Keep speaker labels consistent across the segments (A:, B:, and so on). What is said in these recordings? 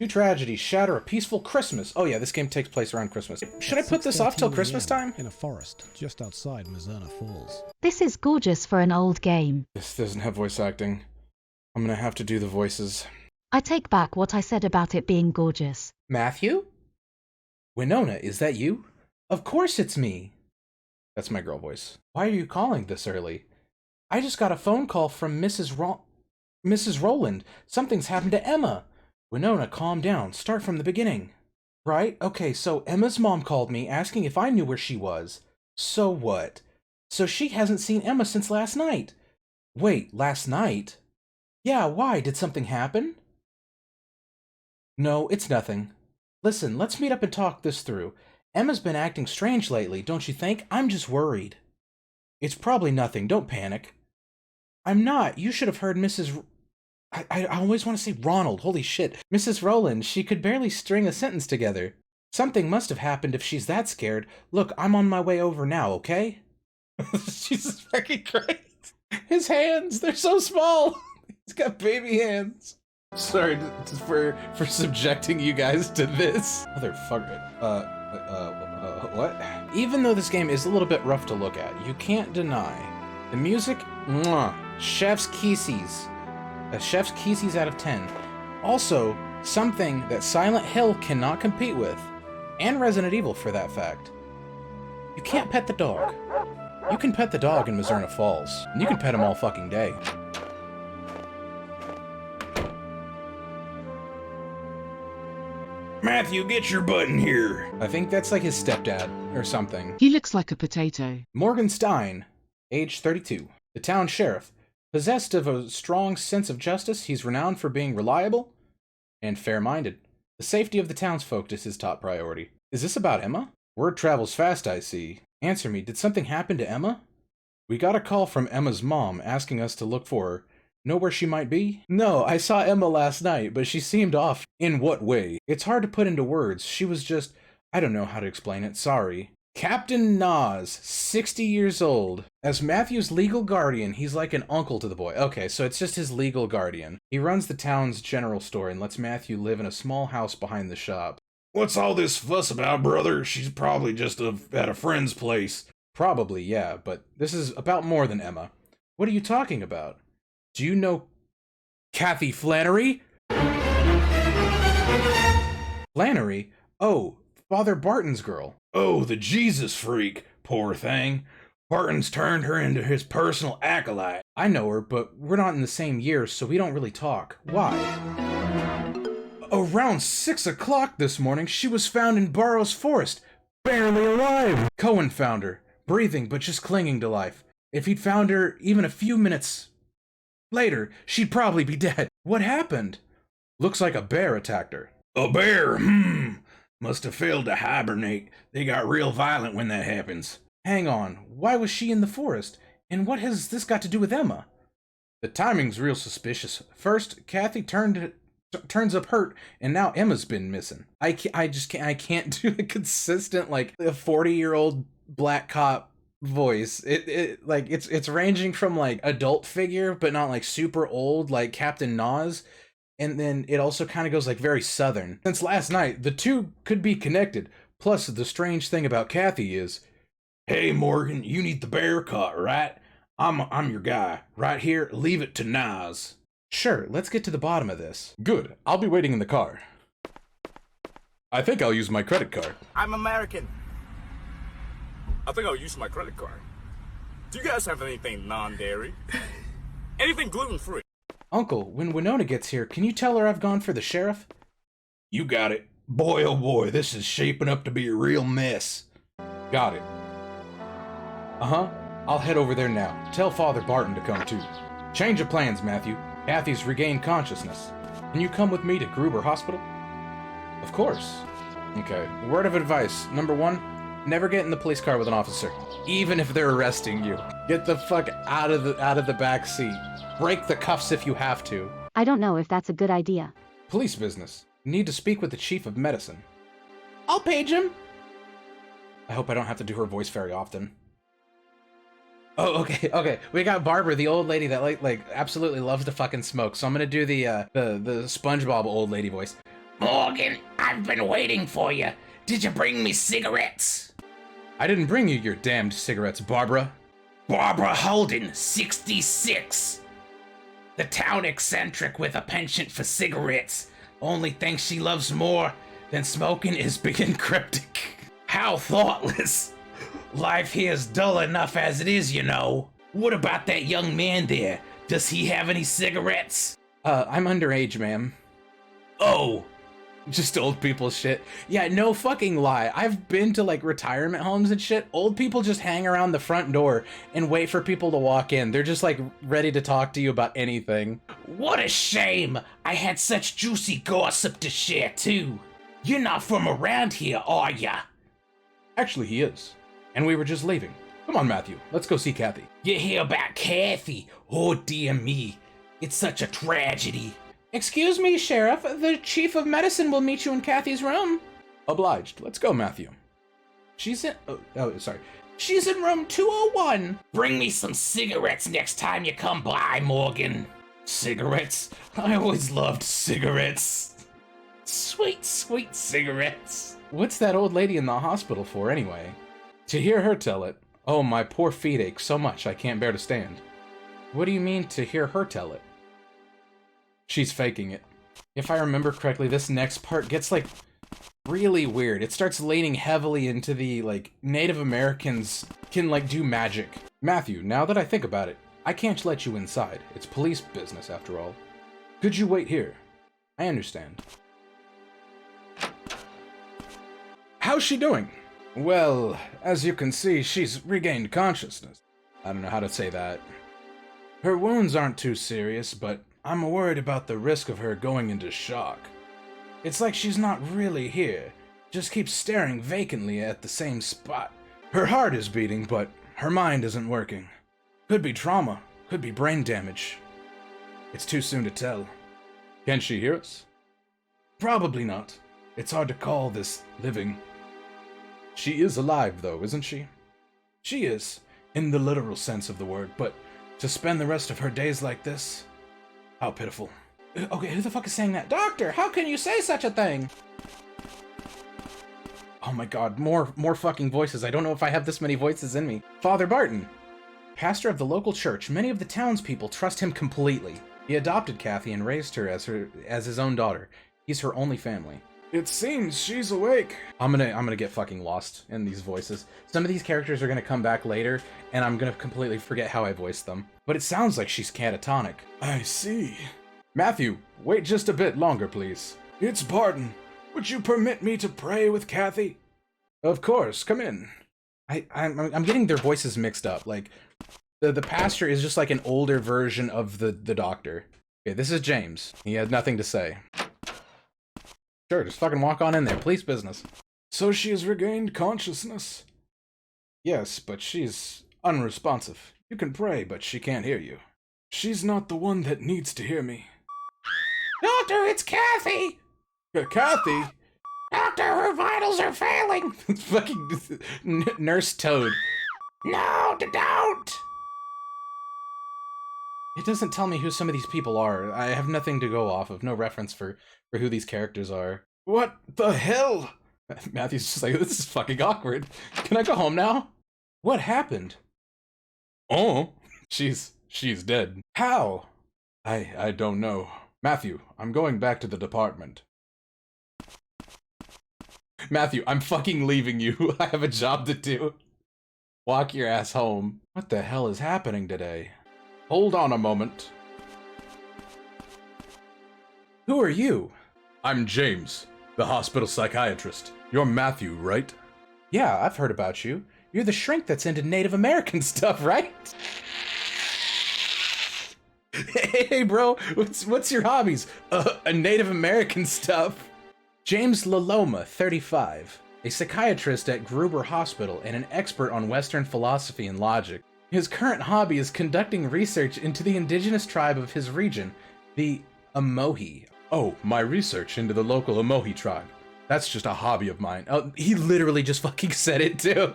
A: Two tragedies shatter a peaceful Christmas. Oh yeah, this game takes place around Christmas. Should I put this off till Christmas time?
B: In a forest just outside Winonas Falls.
C: This is gorgeous for an old game.
A: This doesn't have voice acting. I'm gonna have to do the voices.
C: I take back what I said about it being gorgeous.
A: Matthew? Winona, is that you? Of course it's me. That's my girl voice. Why are you calling this early? I just got a phone call from Mrs. Rowland. Something's happened to Emma. Winona, calm down. Start from the beginning. Right? Okay, so Emma's mom called me asking if I knew where she was. So what? So she hasn't seen Emma since last night. Wait, last night? Yeah, why? Did something happen? No, it's nothing. Listen, let's meet up and talk this through. Emma's been acting strange lately, don't you think? I'm just worried. It's probably nothing. Don't panic. I'm not. You should have heard Mrs. I always want to say Ronald. Holy shit. Mrs. Rowland, she could barely string a sentence together. Something must have happened if she's that scared. Look, I'm on my way over now, okay? Jesus fucking Christ. His hands, they're so small. He's got baby hands. Sorry for subjecting you guys to this. Motherfucker. What? Even though this game is a little bit rough to look at, you can't deny the music, mwah, chef's kisses. A chef's kisses out of 10. Also, something that Silent Hill cannot compete with, and Resident Evil for that fact. You can't pet the dog. You can pet the dog in Winonas Falls, and you can pet him all fucking day. Matthew, get your butt in here. I think that's like his stepdad or something.
D: He looks like a potato.
A: Morgan Stein, age 32. The town sheriff. Possessed of a strong sense of justice, he's renowned for being reliable and fair-minded. The safety of the townsfolk is his top priority. Is this about Emma? Word travels fast, I see. Answer me, did something happen to Emma? We got a call from Emma's mom asking us to look for her. Know where she might be? No, I saw Emma last night, but she seemed off. In what way? It's hard to put into words. She was just... I don't know how to explain it, sorry. Captain Nas, 60 years old. As Matthew's legal guardian, he's like an uncle to the boy. Okay, so it's just his legal guardian. He runs the town's general store and lets Matthew live in a small house behind the shop. What's all this fuss about, brother? She's probably just at a friend's place. Probably, yeah, but this is about more than Emma. What are you talking about? Do you know Kathy Flannery? Flannery? Oh, Father Barton's girl. Oh, the Jesus freak. Poor thing. Barton's turned her into his personal acolyte. I know her, but we're not in the same year, so we don't really talk. Why? Around 6 o'clock this morning, she was found in Burroughs Forest, barely alive. Cohen found her, breathing but just clinging to life. If he'd found her even a few minutes later, she'd probably be dead. What happened? Looks like a bear attacked her. A bear? Must have failed to hibernate. They got real violent when that happens. Hang on, why was she in the forest? And what has this got to do with Emma? The timing's real suspicious. First, Kathy turns up hurt, and now Emma's been missing. I can't do a consistent, like, a 40-year-old black cop voice. It's ranging from, like, adult figure, but not, like, super old, like Captain Nas. And then it also kind of goes like very southern. Since last night, the two could be connected. Plus, the strange thing about Kathy is, hey Morgan, you need the bear caught, right? I'm your guy. Right here, leave it to Nas. Sure, let's get to the bottom of this. Good, I'll be waiting in the car. I think I'll use my credit card.
E: I'm American. I think I'll use my credit card. Do you guys have anything non-dairy? Anything gluten-free?
A: Uncle, when Winona gets here, can you tell her I've gone for the sheriff? You got it. Boy, oh boy, this is shaping up to be a real mess. Got it. Uh-huh. I'll head over there now. Tell Father Barton to come too. Change of plans, Matthew. Kathy's regained consciousness. Can you come with me to Gruber Hospital? Of course. Okay. Word of advice. Number 1, never get in the police car with an officer, even if they're arresting you. Get the fuck out of the back seat. Break the cuffs if you have to.
C: I don't know if that's a good idea.
A: Police business. Need to speak with the chief of medicine. I'll page him. I hope I don't have to do her voice very often. Oh, okay. We got Barbara, the old lady that like absolutely loves to fucking smoke. So I'm gonna do the SpongeBob old lady voice.
D: Morgan, I've been waiting for you. Did you bring me cigarettes?
A: I didn't bring you your damned cigarettes, Barbara.
D: Barbara Holden, 66. The town eccentric with a penchant for cigarettes. Only thing she loves more than smoking is being cryptic. How thoughtless. Life here is dull enough as it is, you know. What about that young man there? Does he have any cigarettes?
A: I'm underage, ma'am.
D: Oh,
A: Just old people shit. Yeah, no fucking lie. I've been to like retirement homes and shit. Old people just hang around the front door and wait for people to walk in. They're just like ready to talk to you about anything.
D: what a shame. I had such juicy gossip to share too. You're not from around here, are ya?
A: Actually, he is. And we were just leaving. Come on, Matthew. Let's go see Kathy.
D: You hear about Kathy? Oh dear me. It's such a tragedy.
A: Excuse me, Sheriff. The chief of medicine will meet you in Kathy's room. Obliged. Let's go, Matthew. She's in... sorry. She's in room 201.
D: Bring me some cigarettes next time you come by, Morgan.
A: Cigarettes? I always loved cigarettes.
D: Sweet, sweet cigarettes.
A: What's that old lady in the hospital for, anyway? To hear her tell it. Oh, my poor feet ache so much I can't bear to stand. What do you mean, to hear her tell it? She's faking it. If I remember correctly, this next part gets, like, really weird. It starts leaning heavily into the, like, Native Americans can, like, do magic. Matthew, now that I think about it, I can't let you inside. It's police business, after all. Could you wait here? I understand. How's she doing? Well, as you can see, she's regained consciousness. I don't know how to say that. Her wounds aren't too serious, but I'm worried about the risk of her going into shock. It's like she's not really here, just keeps staring vacantly at the same spot. Her heart is beating, but her mind isn't working. Could be trauma, could be brain damage. It's too soon to tell. Can she hear us? Probably not. It's hard to call this living. She is alive, though, isn't she? She is, in the literal sense of the word, but to spend the rest of her days like this? How pitiful. Okay, who the fuck is saying that? Doctor, how can you say such a thing? Oh my god, more fucking voices. I don't know if I have this many voices in me. Father Barton, pastor of the local church. Many of the townspeople trust him completely. He adopted Kathy and raised her as his own daughter. He's her only family. It seems she's awake. I'm gonna get fucking lost in these voices. Some of these characters are gonna come back later, and I'm gonna completely forget how I voiced them. But it sounds like she's catatonic. I see. Matthew, wait just a bit longer, please. It's Barton. Would you permit me to pray with Kathy? Of course, come in. I'm getting their voices mixed up. Like, the pastor is just like an older version of the doctor. Okay, this is James. He had nothing to say. Sure, just fucking walk on in there. Police business. So she has regained consciousness? Yes, but she's unresponsive. You can pray, but she can't hear you. She's not the one that needs to hear me.
D: Doctor, it's Kathy!
A: Kathy?
D: Doctor, her vitals are failing!
A: Fucking Nurse Toad.
D: No, don't!
A: It doesn't tell me who some of these people are. I have nothing to go off of, no reference for who these characters are. What the hell? Matthew's just like, this is fucking awkward. Can I go home now? What happened? Oh, she's dead. How? I don't know. Matthew, I'm going back to the department. Matthew, I'm fucking leaving you. I have a job to do. Walk your ass home. What the hell is happening today? Hold on a moment. Who are you? I'm James, the hospital psychiatrist. You're Matthew, right? Yeah, I've heard about you. You're the shrink that's into Native American stuff, right? Hey, bro, what's your hobbies? Native American stuff. James Laloma, 35, a psychiatrist at Gruber Hospital and an expert on Western philosophy and logic. His current hobby is conducting research into the indigenous tribe of his region, the Amohi. Oh, my research into the local Amohi tribe. That's just a hobby of mine. Oh, he literally just fucking said it too.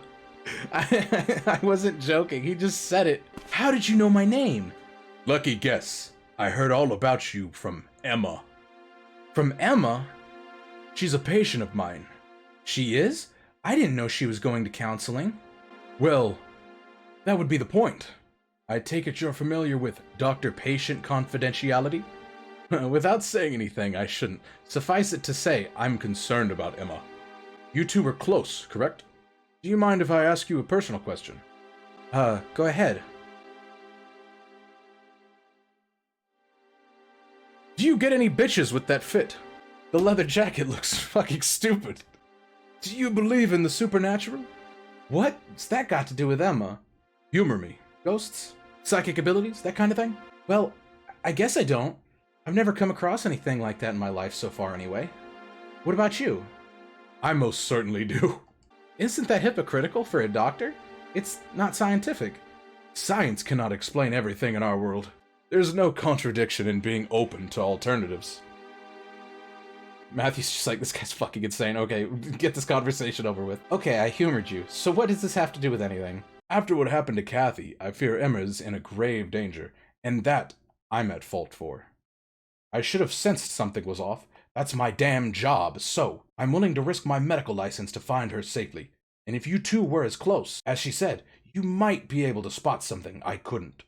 A: I wasn't joking, he just said it. How did you know my name? Lucky guess. I heard all about you from Emma. From Emma? She's a patient of mine. She is? I didn't know she was going to counseling. Well, that would be the point. I take it you're familiar with doctor-patient confidentiality? Without saying anything, I shouldn't. Suffice it to say, I'm concerned about Emma. You two were close, correct? Do you mind if I ask you a personal question? Go ahead. Do you get any bitches with that fit? The leather jacket looks fucking stupid. Do you believe in the supernatural? What's that got to do with Emma? Humor me. Ghosts? Psychic abilities? That kind of thing? Well, I guess I don't. I've never come across anything like that in my life so far anyway. What about you? I most certainly do. Isn't that hypocritical for a doctor? It's not scientific. Science cannot explain everything in our world. There's no contradiction in being open to alternatives. Matthew's just like, this guy's fucking insane. Okay, get this conversation over with. Okay, I humored you. So what does this have to do with anything? After what happened to Kathy, I fear Emma's in a grave danger, and that I'm at fault for. I should have sensed something was off. That's my damn job, so I'm willing to risk my medical license to find her safely. And if you two were as close, as she said, you might be able to spot something I couldn't.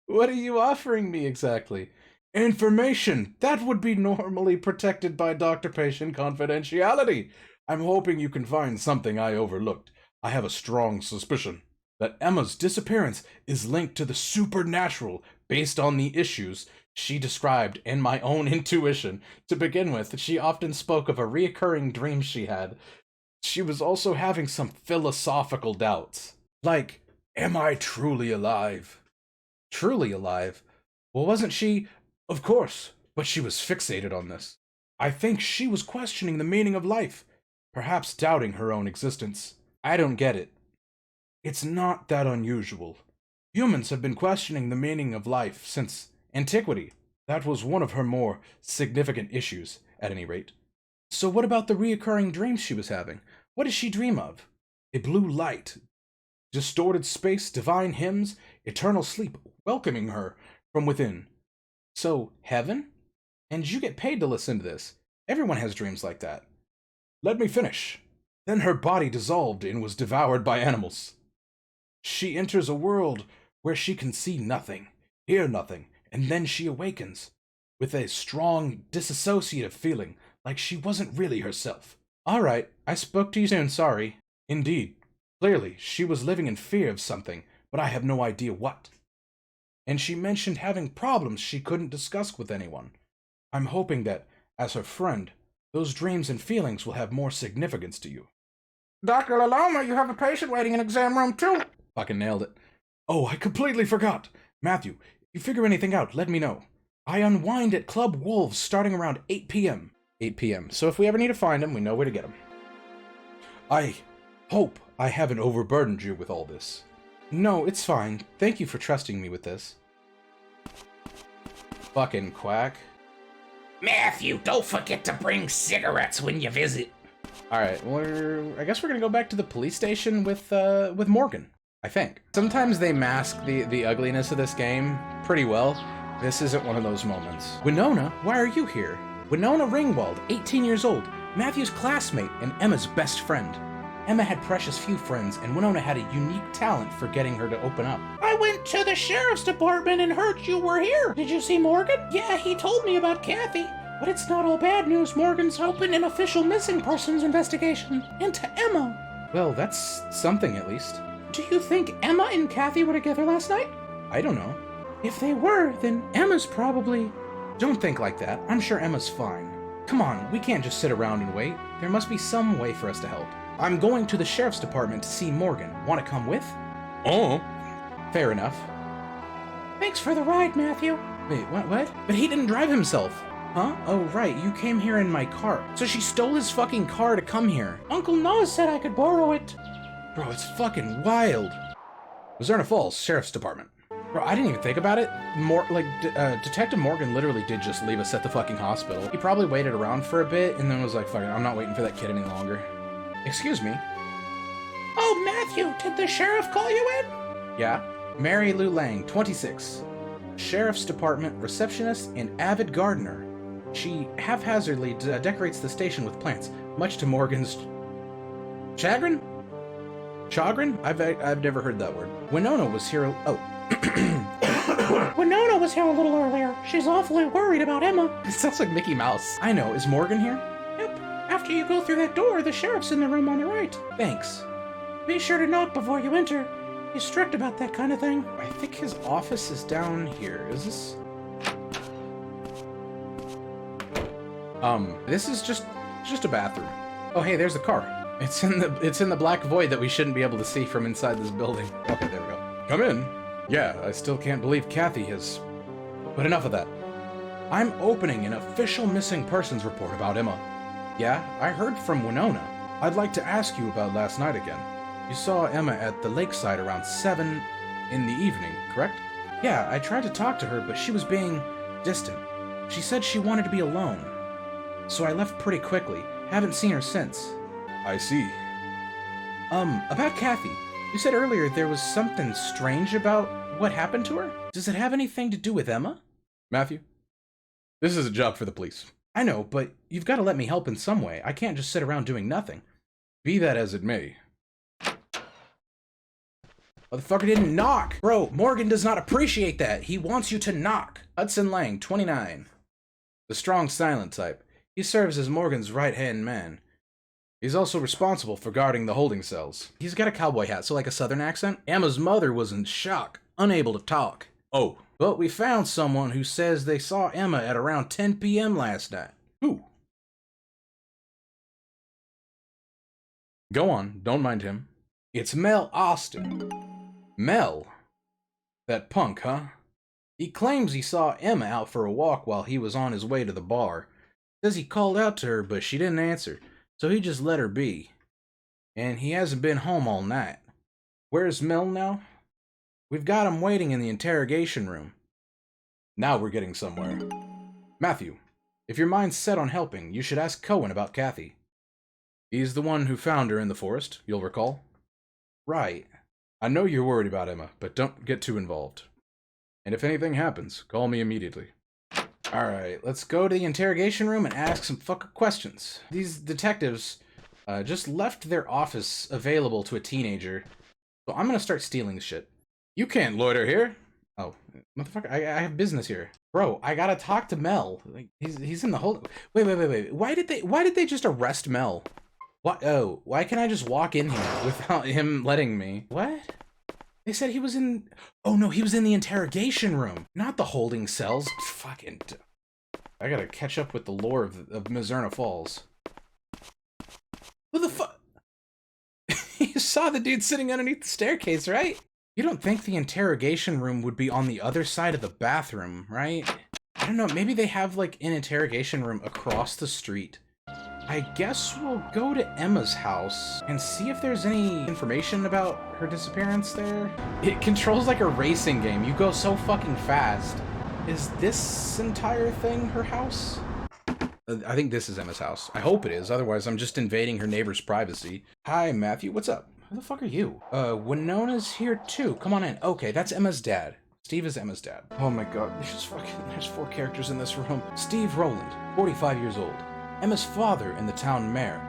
A: What are you offering me exactly? Information! That would be normally protected by doctor-patient confidentiality. I'm hoping you can find something I overlooked. I have a strong suspicion that Emma's disappearance is linked to the supernatural based on the issues she described and my own intuition. To begin with, she often spoke of a reoccurring dream she had. She was also having some philosophical doubts. Like, am I truly alive? Truly alive? Well, wasn't she? Of course, but she was fixated on this. I think she was questioning the meaning of life, perhaps doubting her own existence. I don't get it. It's not that unusual. Humans have been questioning the meaning of life since antiquity. That was one of her more significant issues, at any rate. So what about the reoccurring dreams she was having? What does she dream of? A blue light, distorted space, divine hymns, eternal sleep, welcoming her from within. So, heaven? And you get paid to listen to this. Everyone has dreams like that. Let me finish. Then her body dissolved and was devoured by animals. She enters a world where she can see nothing, hear nothing, and then she awakens with a strong disassociative feeling, like she wasn't really herself. All right, I spoke to you soon, sorry. Indeed. Clearly, she was living in fear of something, but I have no idea what. And she mentioned having problems she couldn't discuss with anyone. I'm hoping that, as her friend, those dreams and feelings will have more significance to you. Dr. Laloma, you have a patient waiting in exam room 2. Fucking nailed it. Oh, I completely forgot. Matthew, if you figure anything out, let me know. I unwind at Club Wolves starting around 8 p.m. 8 p.m. So if we ever need to find him, we know where to get him. I hope I haven't overburdened you with all this. No, it's fine. Thank you for trusting me with this. Fucking quack.
D: Matthew, don't forget to bring cigarettes when you visit.
A: Alright, I guess we're gonna go back to the police station with Morgan, I think. Sometimes they mask the ugliness of this game pretty well. This isn't one of those moments. Winona, why are you here? Winona Ringwald, 18 years old, Matthew's classmate and Emma's best friend. Emma had precious few friends, and Winona had a unique talent for getting her to open up.
F: I went to the sheriff's department and heard you were here. Did you see Morgan? Yeah, he told me about Kathy. But it's not all bad news. Morgan's opened an official missing persons investigation into Emma.
A: Well, that's something at least.
F: Do you think Emma and Kathy were together last night?
A: I don't know.
F: If they were, then Emma's probably...
A: Don't think like that. I'm sure Emma's fine. Come on, we can't just sit around and wait. There must be some way for us to help. I'm going to the sheriff's department to see Morgan. Want to come with? Oh. Fair enough.
F: Thanks for the ride, Matthew.
A: Wait, what? But he didn't drive himself. Huh? Oh, right, you came here in my car. So she stole his fucking car to come here.
F: Uncle Nas said I could borrow it.
A: Bro, it's fucking wild. Missouri Falls Sheriff's Department. Bro, I didn't even think about it. Detective Morgan literally did just leave us at the fucking hospital. He probably waited around for a bit and then was like, fuck it, I'm not waiting for that kid any longer. Excuse me?
F: Oh, Matthew, did the sheriff call you in?
A: Yeah. Mary Lou Lang, 26. Sheriff's Department receptionist and avid gardener. She haphazardly decorates the station with plants, much to Morgan's chagrin? Chagrin? I've never heard that word. Winona was here. Oh.
F: Winona was here a little earlier. She's awfully worried about Emma.
A: It sounds like Mickey Mouse. I know. Is Morgan here?
F: Yep. After you go through that door, the sheriff's in the room on the right.
A: Thanks.
F: Be sure to knock before you enter. He's strict about that kind of thing.
A: I think his office is down here. Is this? This is just a bathroom. Oh, hey, there's the car. It's in the black void that we shouldn't be able to see from inside this building. Okay, there we go. Come in. Yeah, I still can't believe Kathy has... But enough of that. I'm opening an official missing persons report about Emma. Yeah, I heard from Winona. I'd like to ask you about last night again. You saw Emma at the lakeside around 7 in the evening, correct? Yeah, I tried to talk to her, but she was being distant. She said she wanted to be alone. So I left pretty quickly. Haven't seen her since. I see. About Kathy. You said earlier there was something strange about what happened to her? Does it have anything to do with Emma? Matthew, this is a job for the police. I know, but you've got to let me help in some way. I can't just sit around doing nothing. Be that as it may. Motherfucker didn't knock! Bro, Morgan does not appreciate that. He wants you to knock. Hudson Lang, 29. The strong silent type. He serves as Morgan's right-hand man. He's also responsible for guarding the holding cells. He's got a cowboy hat, so like a southern accent. Emma's mother was in shock, unable to talk. Oh. But we found someone who says they saw Emma at around 10 p.m. last night. Who? Go on, don't mind him. It's Mel Austin. Mel? That punk, huh? He claims he saw Emma out for a walk while he was on his way to the bar. Says he called out to her, but she didn't answer, so he just let her be. And he hasn't been home all night. Where's Mel now? We've got him waiting in the interrogation room. Now we're getting somewhere. Matthew, if your mind's set on helping, you should ask Cohen about Kathy. He's the one who found her in the forest, you'll recall. Right. I know you're worried about Emma, but don't get too involved. And if anything happens, call me immediately. Alright, let's go to the interrogation room and ask some fucking questions. These detectives just left their office available to a teenager, so I'm gonna start stealing shit. You can't loiter here. Oh, motherfucker, I have business here. Bro, I gotta talk to Mel. Like, he's in the hold. Wait. Why did they just arrest Mel? What? Oh, why can't I just walk in here without him letting me? What? They said he was in... Oh no, he was in the interrogation room, not the holding cells. Fucking... I gotta catch up with the lore of Mizurna Falls. Who the fuck? You saw the dude sitting underneath the staircase, right? You don't think the interrogation room would be on the other side of the bathroom, right? I don't know, maybe they have like an interrogation room across the street. I guess we'll go to Emma's house and see if there's any information about her disappearance there. It controls like a racing game. You go so fucking fast. Is this entire thing her house? I think this is Emma's house. I hope it is, otherwise I'm just invading her neighbor's privacy. Hi, Matthew, what's up? Who the fuck are you? Winona's here too. Come on in. Okay, that's Emma's dad. Steve is Emma's dad. Oh my god, there's 4 characters in this room. Steve Rowland, 45 years old. Emma's father and the town mayor.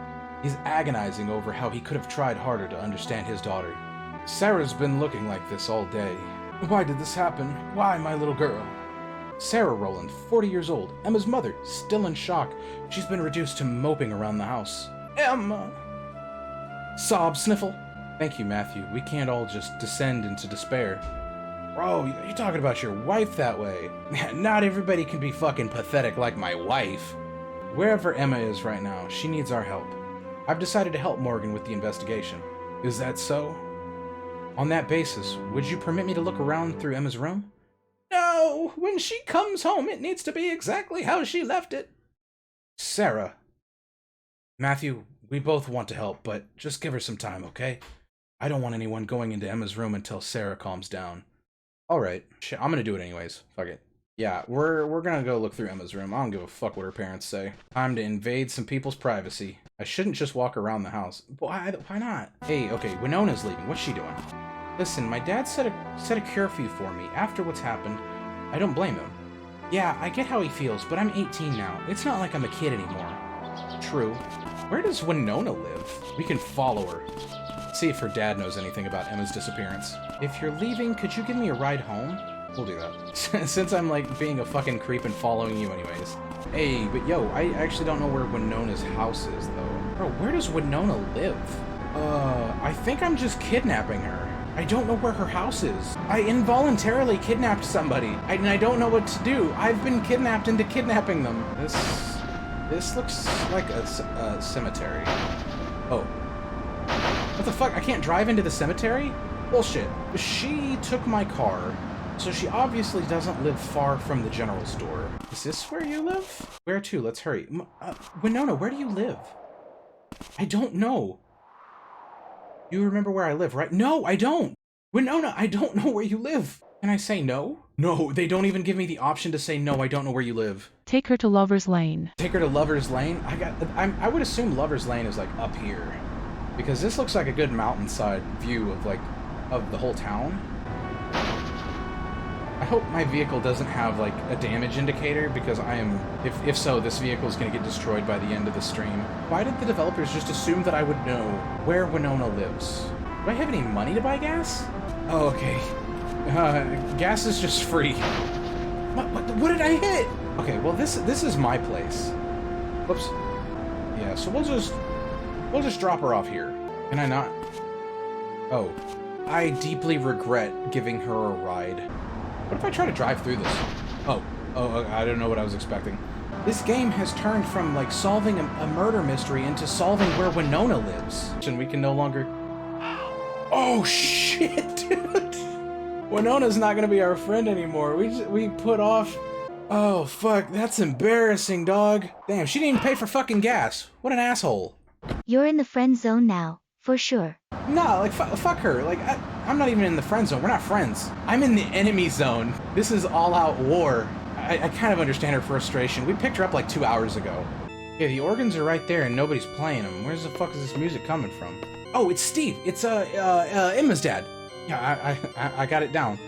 A: He's agonizing over how he could have tried harder to understand his daughter. Sarah's been looking like this all day. Why did this happen? Why, my little girl? Sarah Rowland, 40 years old. Emma's mother, still in shock. She's been reduced to moping around the house. Emma! Sob, sniffle. Thank you, Matthew. We can't all just descend into despair. Bro, you're talking about your wife that way. Not everybody can be fucking pathetic like my wife. Wherever Emma is right now, she needs our help. I've decided to help Morgan with the investigation. Is that so? On that basis, would you permit me to look around through Emma's room? No! When she comes home, it needs to be exactly how she left it. Sarah. Matthew, we both want to help, but just give her some time, okay? I don't want anyone going into Emma's room until Sarah calms down. Alright. Shit, I'm gonna do it anyways. Fuck it. Yeah, we're gonna go look through Emma's room. I don't give a fuck what her parents say. Time to invade some people's privacy. I shouldn't just walk around the house. Why not? Hey, okay, Winona's leaving. What's she doing? Listen, my dad set a curfew for me after what's happened. I don't blame him. Yeah, I get how he feels, but I'm 18 now. It's not like I'm a kid anymore. True. Where does Winona live? We can follow her. See if her dad knows anything about Emma's disappearance. If you're leaving, could you give me a ride home? We'll do that. Since I'm like being a fucking creep and following you anyways. Hey, but yo, I actually don't know where Winona's house is though. Bro, where does Winona live? I think I'm just kidnapping her. I don't know where her house is. I involuntarily kidnapped somebody, and I don't know what to do. I've been kidnapped into kidnapping them. This looks like a cemetery. Oh. What the fuck? I can't drive into the cemetery? Bullshit. She took my car, so she obviously doesn't live far from the general store. Is this where you live? Where to? Let's hurry. Winona, where do you live? I don't know. You remember where I live, right? No, I don't! Winona, I don't know where you live! Can I say no? No, they don't even give me the option to say no, I don't know where you live.
G: Take her to Lover's Lane.
A: Take her to Lover's Lane? I would assume Lover's Lane is like up here. Because this looks like a good mountainside view of like, of the whole town. I hope my vehicle doesn't have like a damage indicator because I am, if so, this vehicle is going to get destroyed by the end of the stream. Why did the developers just assume that I would know where Winona lives? Do I have any money to buy gas? Oh, okay. Gas is just free. What did I hit? Okay, well this is my place. Whoops. Yeah, so we'll just drop her off here. Can I not? Oh. I deeply regret giving her a ride. What if I try to drive through this? Oh, I don't know what I was expecting. This game has turned from, like, solving a murder mystery into solving where Winona lives. And we can no longer... Oh, shit, dude! Winona's not gonna be our friend anymore. We put off... Oh, fuck, that's embarrassing, dog. Damn, she didn't even pay for fucking gas. What an asshole.
H: You're in the friend zone now, for sure.
A: No, like, fuck her. Like, I'm not even in the friend zone. We're not friends. I'm in the enemy zone. This is all-out war. I kind of understand her frustration. We picked her up like 2 hours ago. Yeah, the organs are right there and nobody's playing them. Where the fuck is this music coming from? Oh, it's Steve. It's, Emma's dad. Yeah, I got it down.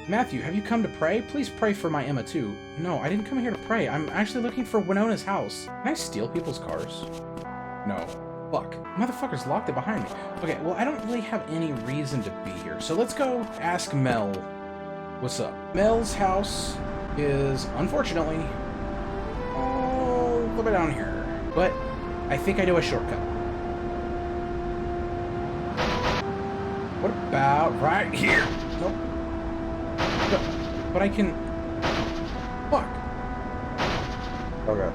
A: Matthew, have you come to pray? Please pray for my Emma, too. No, I didn't come here to pray. I'm actually looking for Winona's house. Can I steal people's cars? No. Fuck. Motherfuckers locked it behind me. Okay, well, I don't really have any reason to be here, so let's go ask Mel what's up. Mel's house is, unfortunately, all the way down here. But I think I know a shortcut. What about right here? Nope. But I can... Fuck. Okay.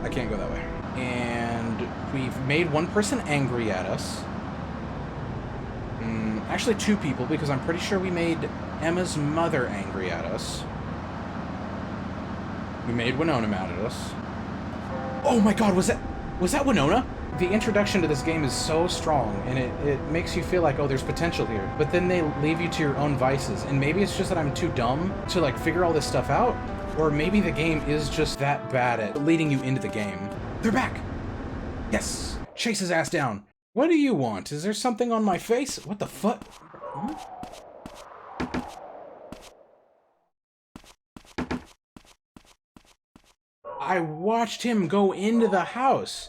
A: I can't go that way. And we've made one person angry at us. Actually, two people, because I'm pretty sure we made Emma's mother angry at us. We made Winona mad at us. Oh my god, was that Winona? The introduction to this game is so strong, and it makes you feel like, oh, there's potential here. But then they leave you to your own vices, and maybe it's just that I'm too dumb to, like, figure all this stuff out, or maybe the game is just that bad at leading you into the game. They're back! Yes! Chase his ass down. What do you want? Is there something on my face? What the fuck? Huh? I watched him go into the house.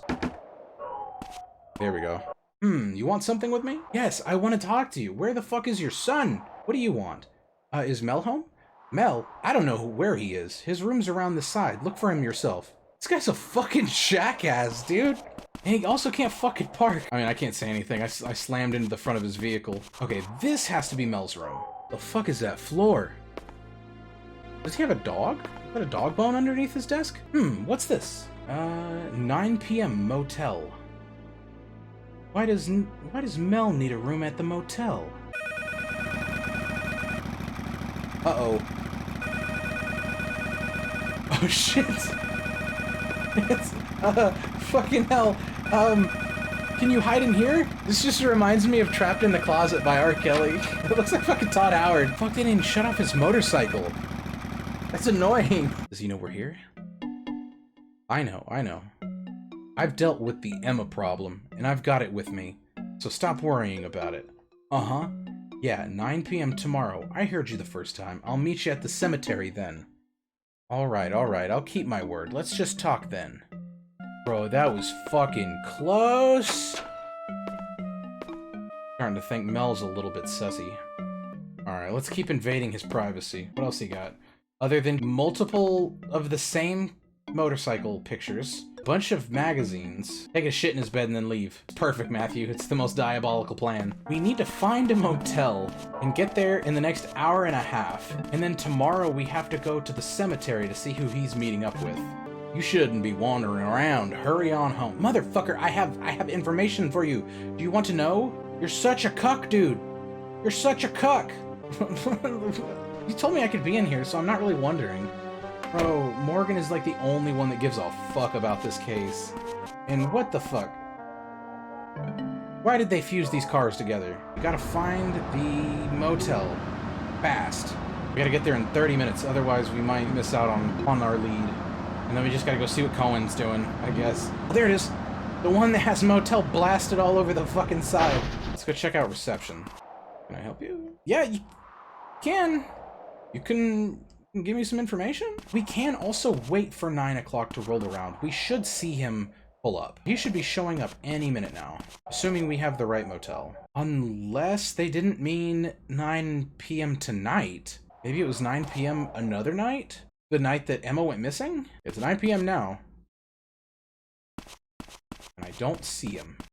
A: There we go. You want something with me? Yes, I want to talk to you. Where the fuck is your son? What do you want? Is Mel home? Mel? I don't know where he is. His room's around the side. Look for him yourself. This guy's a fucking jackass, dude. And he also can't fucking park. I mean, I can't say anything. I slammed into the front of his vehicle. Okay, this has to be Mel's room. The fuck is that floor? Does he have a dog? Is that a dog bone underneath his desk? What's this? 9 p.m. motel. Why does Mel need a room at the motel? Uh-oh. Oh shit! It's, fucking hell. Can you hide in here? This just reminds me of Trapped in the Closet by R. Kelly. It looks like fucking Todd Howard. Fuck, they didn't shut off his motorcycle. That's annoying. Does he know we're here? I know. I've dealt with the Emma problem, and I've got it with me. So stop worrying about it. Uh-huh. Yeah, 9 p.m. tomorrow. I heard you the first time. I'll meet you at the cemetery then. Alright, I'll keep my word. Let's just talk then. Bro, that was fucking close! Starting to think Mel's a little bit sussy. Alright, let's keep invading his privacy. What else he got? Other than multiple of the same motorcycle pictures, a bunch of magazines, take a shit in his bed and then leave. Perfect, Matthew. It's the most diabolical plan. We need to find a motel and get there in the next hour and a half. And then tomorrow we have to go to the cemetery to see who he's meeting up with. You shouldn't be wandering around. Hurry on home. Motherfucker, I have information for you. Do you want to know? You're such a cuck, dude. You're such a cuck. You told me I could be in here, so I'm not really wondering. Bro, Morgan is like the only one that gives a fuck about this case. And what the fuck? Why did they fuse these cars together? We gotta find the motel. Fast. We gotta get there in 30 minutes, otherwise we might miss out on our lead. And then we just gotta go see what Cohen's doing, I guess. Oh, there it is! The one that has motel blasted all over the fucking side. Let's go check out reception. Can I help you? Yeah, you can. You can give me some information? We can also wait for 9 o'clock to roll around. We should see him pull up. He should be showing up any minute now. Assuming we have the right motel. Unless they didn't mean 9 p.m. tonight. Maybe it was 9 p.m. another night? The night that Emma went missing? It's 9 p.m. now. And I don't see him.